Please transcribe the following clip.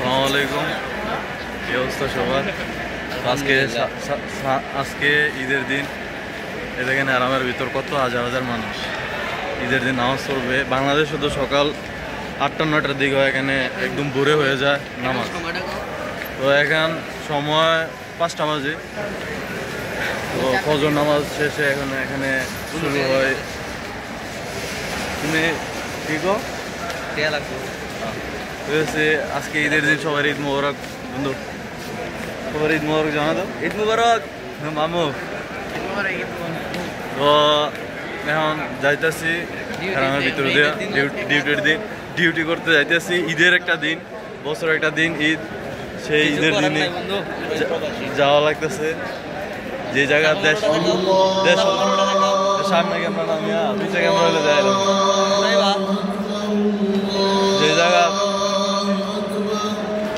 আসসালামু আলাইকুম। কি অবস্থা সবার? আজকে ঈদের দিন। এ দেখেন আরামের ভিতর কত হাজার হাজার মানুষ ঈদের দিন নামাজ পড়বে। বাংলাদেশে তো সকাল 8টা-9টার দিকে এখানে একদম ভোরে হয়ে যায় নামাজ। তো এখন সময় 5টা বাজে। তো ফজর নামাজ শেষে এখানে শুরু হয়। তুমি ঠিক হয়েছে আজকে ঈদের দিন। সবার ঈদ মোবারক বন্ধু, সবার ঈদ মোবারক জানা দাও। ঈদ মোবারক মামু। তো এখন যাইতেছি গ্রামের ভিতরে দিয়ে ডিউটির দিন, ডিউটি করতে যাইতেছি। ঈদের একটা দিন, বছর একটা দিন ঈদ, সেই ঈদের দিনে যাওয়া লাগতেছে যে জায়গা দেশ সামনে ক্যামেরা নামিয়া পিছিয়ে ক্যামেরা হলে যায় যে জায়গা